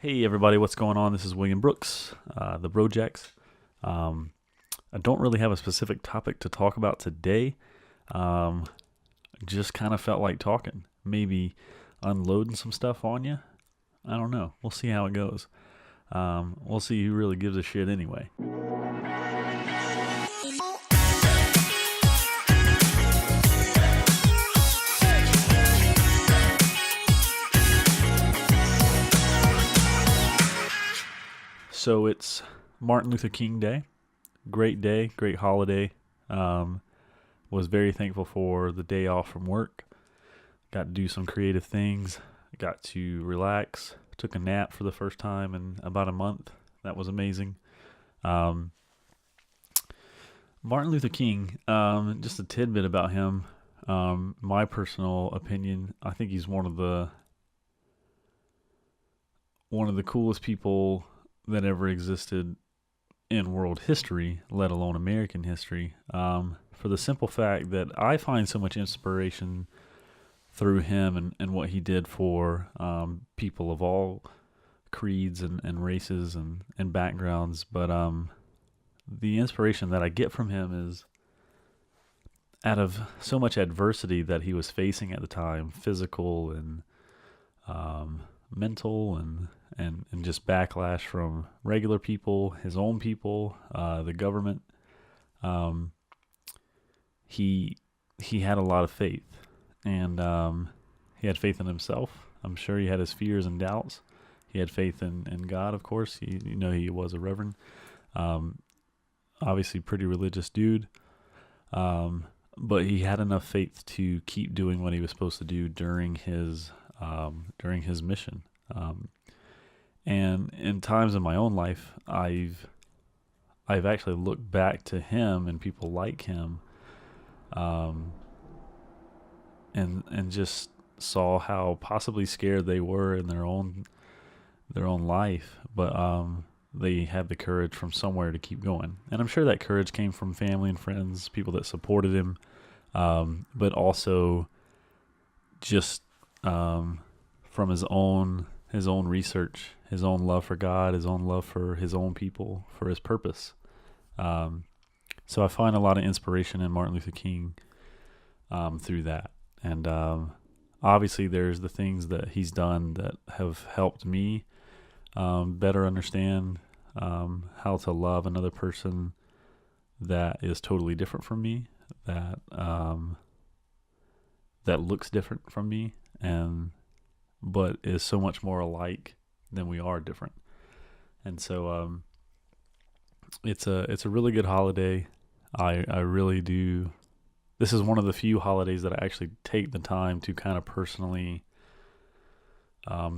Hey everybody, what's going on? This is William Brooks, the Brojacks. I don't really have a specific topic to talk about today. Um, just kind of felt like talking, maybe unloading some stuff on you. I don't know. We'll see how it goes. We'll see who really gives a shit anyway. So it's Martin Luther King Day, great holiday. Um, was very thankful for the day off from work. Got to do some creative things. Got to relax. Took a nap for the first time in about a month. That was amazing. Um, Martin Luther King. Just a tidbit about him. My personal opinion. I think he's one of the coolest people that ever existed in world history, let alone American history. For the simple fact that I find so much inspiration through him and what he did for people of all creeds and races and backgrounds. But the inspiration that I get from him is out of so much adversity that he was facing at the time, physical and mental and just backlash from regular people, his own people, the government. Um, he he had a lot of faith, and he had faith in himself. I'm sure he had his fears and doubts. He had faith in God, of course. He was a reverend. Um, Obviously, pretty religious dude. But he had enough faith to keep doing what he was supposed to do during his mission. And in times in my own life, I've actually looked back to him and people like him, um, and just saw how possibly scared they were in their own life, but they had the courage from somewhere to keep going. And I'm sure that courage came from family and friends, people that supported him, but also just from his own research, his own love for God, his own love for his own people, for his purpose. Um, so I find a lot of inspiration in Martin Luther King through that. And obviously, there's the things that he's done that have helped me better understand how to love another person that is totally different from me, that looks different from me, but is so much more alike than we are different. And so it's a really good holiday. I really do. This is one of the few holidays that I actually take the time to kind of personally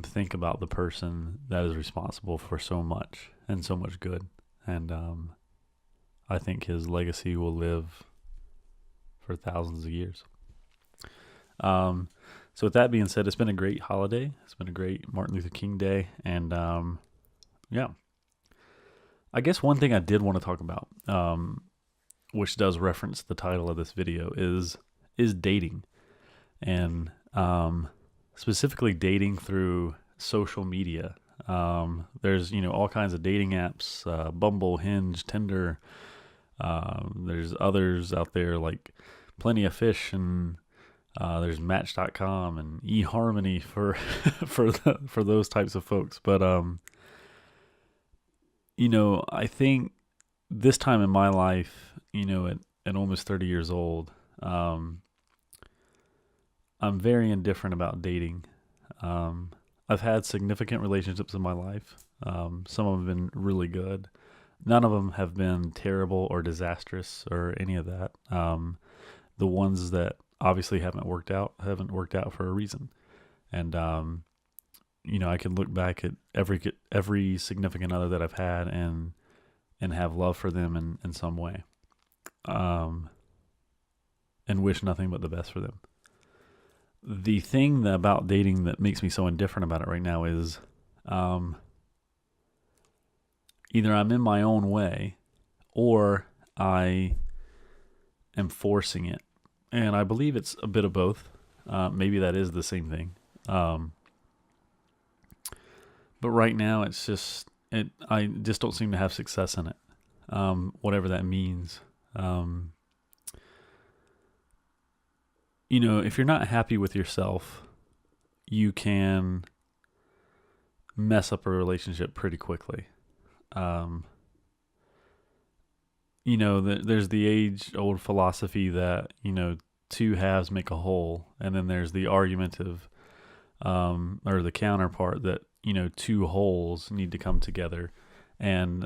think about the person that is responsible for so much and so much good. And I think his legacy will live for thousands of years. So with that being said, it's been a great holiday. It's been a great Martin Luther King Day. And yeah, I guess one thing I did want to talk about, which does reference the title of this video, is dating. And specifically dating through social media. There's all kinds of dating apps, Bumble, Hinge, Tinder. There's others out there like Plenty of Fish, and there's Match.com and eHarmony for for those types of folks. But I think this time in my life, at almost 30 years old, I'm very indifferent about dating. I've had significant relationships in my life. Some of them have been really good. None of them have been terrible or disastrous or any of that. The ones that obviously haven't worked out for a reason. And I can look back at every significant other that I've had and have love for them in some way, and wish nothing but the best for them. The thing about dating that makes me so indifferent about it right now is either I'm in my own way or I am forcing it. And I believe it's a bit of both. Maybe that is the same thing. But right now, I just don't seem to have success in it, whatever that means. Um, if you're not happy with yourself, you can mess up a relationship pretty quickly. Um, there's the age-old philosophy that, two halves make a whole, and then there's the argument of, or the counterpart that, two wholes need to come together and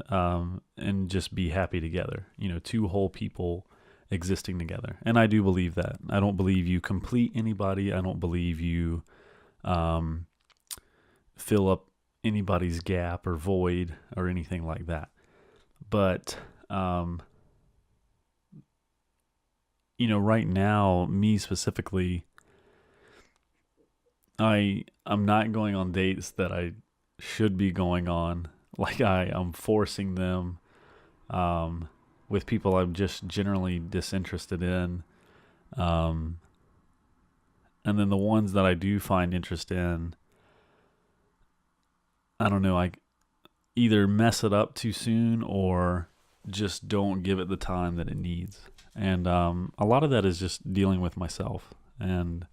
just be happy together. Two whole people existing together, and I do believe that. I don't believe you complete anybody. I don't believe you fill up anybody's gap or void or anything like that. But right now, me specifically, I'm not going on dates that I should be going on. Like I'm forcing them with people I'm just generally disinterested in. And then the ones that I do find interest in, I don't know, I either mess it up too soon or just don't give it the time that it needs. And a lot of that is just dealing with myself. And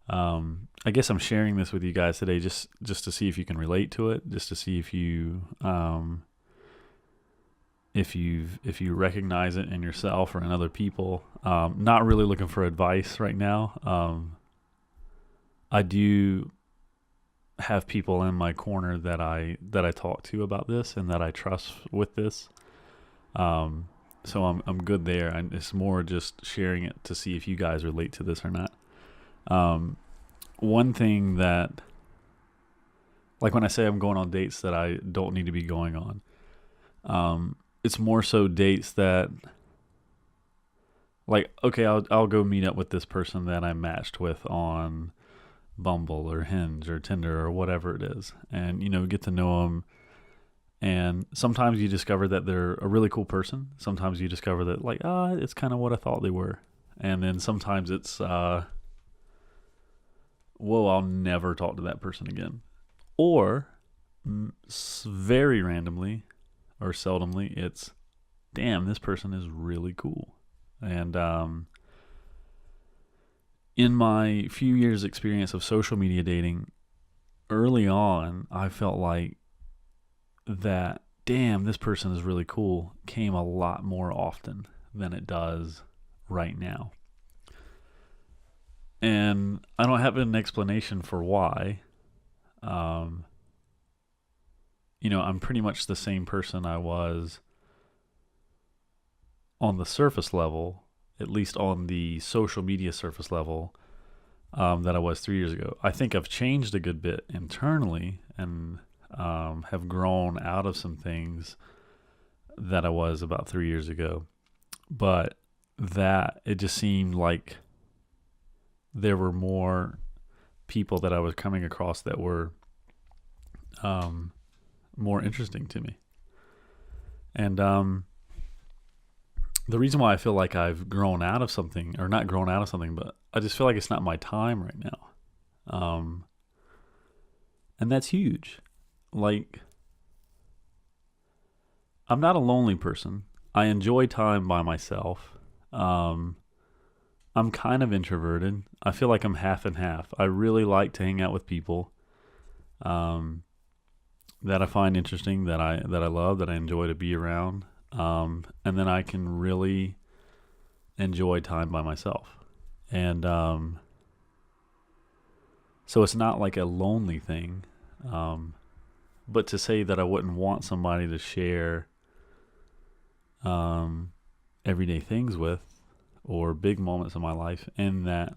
I guess I'm sharing this with you guys today just to see if you can relate to it, just to see if you if you recognize it in yourself or in other people. Not really looking for advice right now. I do have people in my corner that I talk to about this and that I trust with this. So I'm good there. And it's more just sharing it to see if you guys relate to this or not. One thing that, like when I say I'm going on dates that I don't need to be going on, it's more so dates that, like, okay, I'll go meet up with this person that I matched with on Bumble or Hinge or Tinder or whatever it is, and get to know them. And sometimes you discover that they're a really cool person. Sometimes you discover that it's kind of what I thought they were. And then sometimes it's whoa, I'll never talk to that person again. Or very randomly or seldomly, it's, damn, this person is really cool. And in my few years experience of social media dating, early on, I felt like that, damn, this person is really cool, came a lot more often than it does right now. And I don't have an explanation for why. I'm pretty much the same person I was on the surface level, at least on the social media surface level, that I was 3 years ago. I think I've changed a good bit internally and have grown out of some things that I was about 3 years ago. But that, it just seemed like there were more people that I was coming across that were more interesting to me. And the reason why I feel like I've grown out of something, or not grown out of something, but I just feel like it's not my time right now. And that's huge. Like, I'm not a lonely person. I enjoy time by myself. I'm kind of introverted. I feel like I'm half and half. I really like to hang out with people that I find interesting, that I love, that I enjoy to be around. And then I can really enjoy time by myself. And so it's not like a lonely thing. But to say that I wouldn't want somebody to share everyday things with, or big moments in my life in that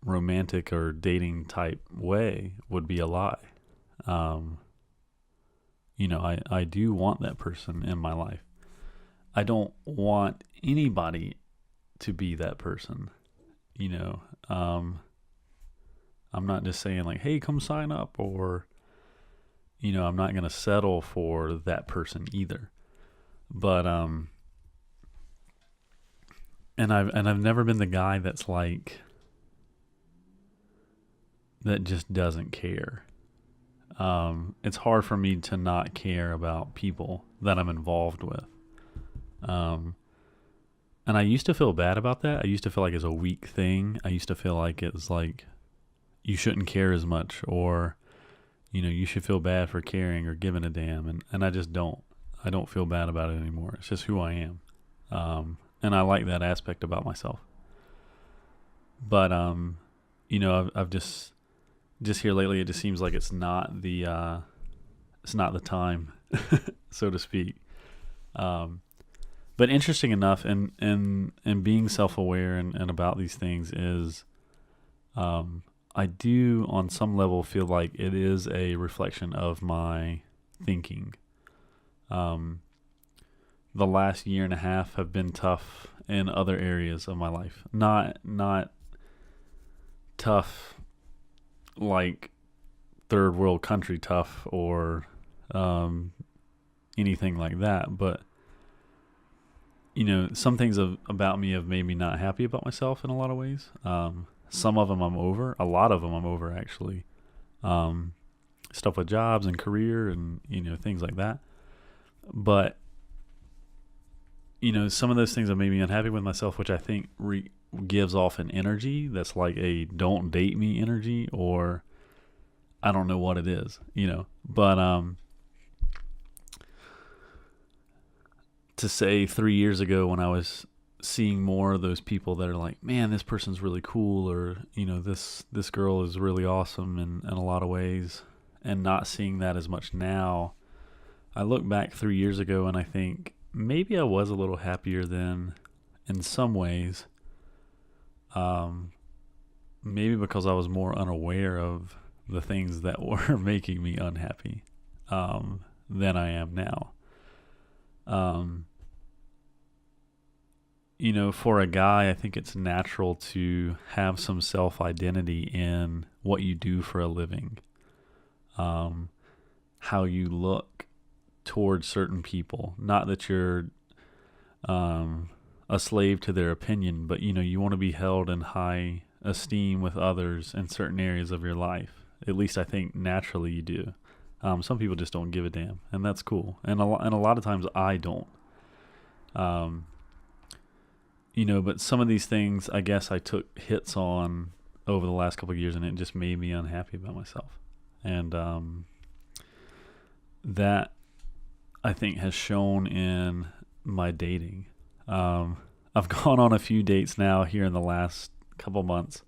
romantic or dating type way, would be a lie. I do want that person in my life. I don't want anybody to be that person. I'm not just saying like, hey, come sign up, or, I'm not going to settle for that person either. But, and I've never been the guy that's like, that just doesn't care. it's hard for me to not care about people that I'm involved with. Um, and I used to feel bad about that. I used to feel like it's a weak thing. I used to feel like it's like you shouldn't care as much, or you should feel bad for caring or giving a damn. And I just don't. I don't feel bad about it anymore. It's just who I am. And I like that aspect about myself. But I've just here lately, it just seems like it's not the time, so to speak. Um, but interesting enough, and being self aware and about these things is, I do on some level feel like it is a reflection of my thinking. Um, the last year and a half have been tough in other areas of my life. Not tough like third world country tough or anything like that, but some things about me have made me not happy about myself in a lot of ways. Some of them I'm over. A lot of them I'm over, actually. Stuff with jobs and career and things like that. But some of those things have made me unhappy with myself, which I think gives off an energy that's like a "don't date me" energy, or I don't know what it is, But to say 3 years ago, when I was seeing more of those people that are like, man, this person's really cool, or this girl is really awesome in a lot of ways, and not seeing that as much now, I look back 3 years ago and I think maybe I was a little happier then in some ways. Maybe because I was more unaware of the things that were making me unhappy than I am now. For a guy, I think it's natural to have some self-identity in what you do for a living, how you look towards certain people. Not that you're a slave to their opinion, but you want to be held in high esteem with others in certain areas of your life. At least I think naturally you do. Some people just don't give a damn, and that's cool. And a lot of times I don't. But some of these things, I guess I took hits on over the last couple of years, and it just made me unhappy about myself. And that, I think, has shown in my dating. I've gone on a few dates now here in the last couple months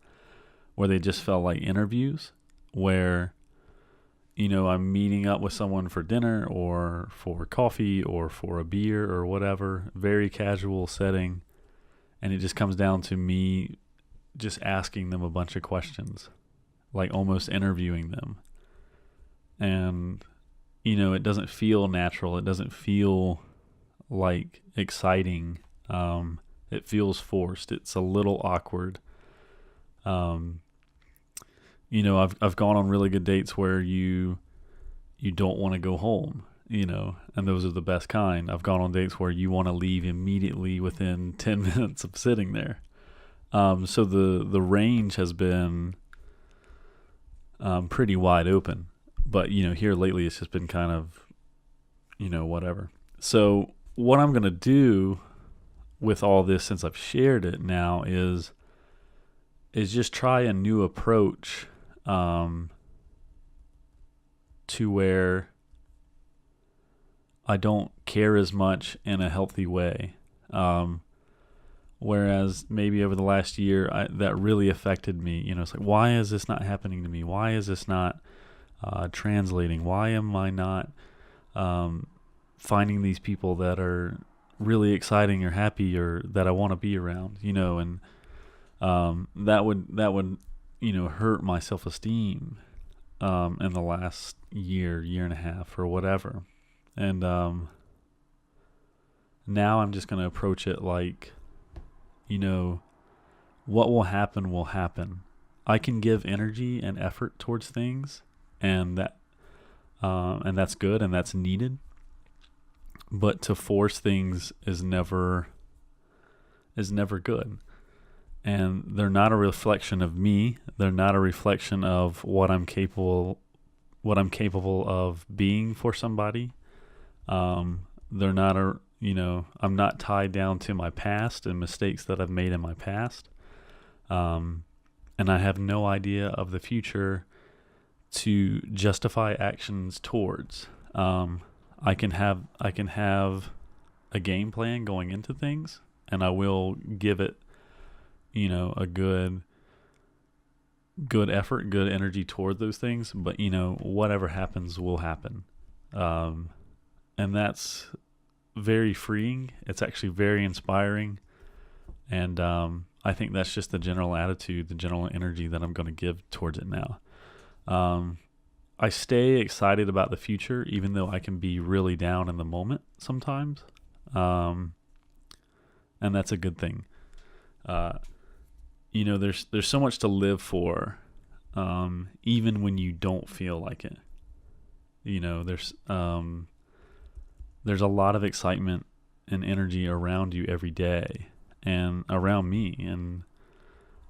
where they just felt like interviews, where I'm meeting up with someone for dinner or for coffee or for a beer or whatever, very casual setting, and it just comes down to me just asking them a bunch of questions, like almost interviewing them. And it doesn't feel natural. It doesn't feel like exciting. It feels forced. It's a little awkward. I've gone on really good dates where you don't want to go home, and those are the best kind. I've gone on dates where you want to leave immediately within 10 minutes of sitting there. So the range has been pretty wide open, but here lately it's just been kind of whatever. So what I'm going to do with all this, since I've shared it now, is just try a new approach to where I don't care as much in a healthy way. Whereas maybe over the last year, that really affected me. It's like, why is this not happening to me? Why is this not translating? Why am I not finding these people that are really exciting or happy or that I want to be around? And that would hurt my self-esteem in the last year and a half or whatever. And now I'm just going to approach it like, what will happen will happen. I can give energy and effort towards things, and that's good and that's needed. But to force things is never good. And they're not a reflection of me. They're not a reflection of what I'm capable what I'm capable of being for somebody. They're not I'm not tied down to my past and mistakes that I've made in my past. And I have no idea of the future to justify actions towards. I can have a game plan going into things, and I will give it, a good effort, good energy toward those things. But whatever happens will happen, and that's very freeing. It's actually very inspiring, and I think that's just the general attitude, the general energy that I'm going to give towards it now. I stay excited about the future, even though I can be really down in the moment sometimes. And that's a good thing. There's so much to live for, even when you don't feel like it. There's a lot of excitement and energy around you every day and around me. And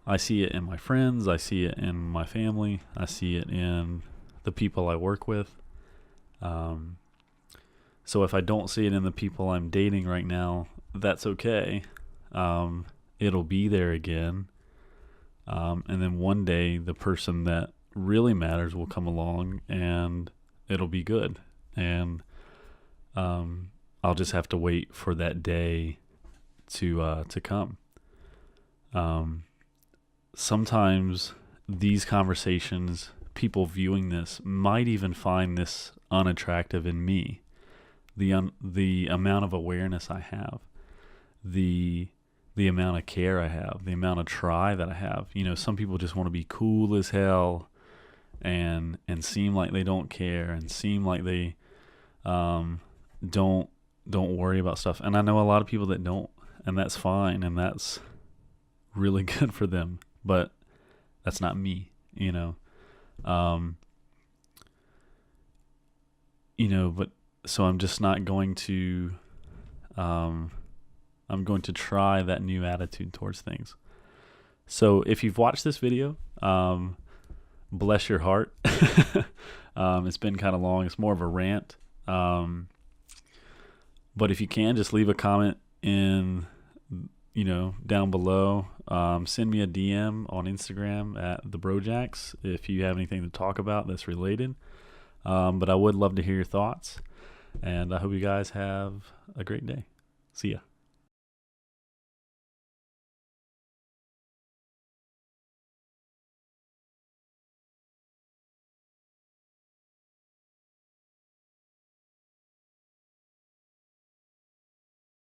I see it in my friends. I see it in my family. I see it in the people I work with. So if I don't see it in the people I'm dating right now, that's okay. It'll be there again. And then one day the person that really matters will come along and it'll be good. And I'll just have to wait for that day to come. Sometimes these conversations, people viewing this might even find this unattractive in me. The amount of awareness I have, the amount of care I have, the amount of try that I have. Some people just want to be cool as hell and seem like they don't care and seem like they don't worry about stuff. And I know a lot of people that don't, and that's fine, and that's really good for them. But that's not me, but so I'm just not going to, I'm going to try that new attitude towards things. So if you've watched this video, bless your heart. It's been kind of long. It's more of a rant. But if you can, just leave a comment down below. Send me a DM on Instagram at the Brojacks if you have anything to talk about that's related. But I would love to hear your thoughts, and I hope you guys have a great day. See ya.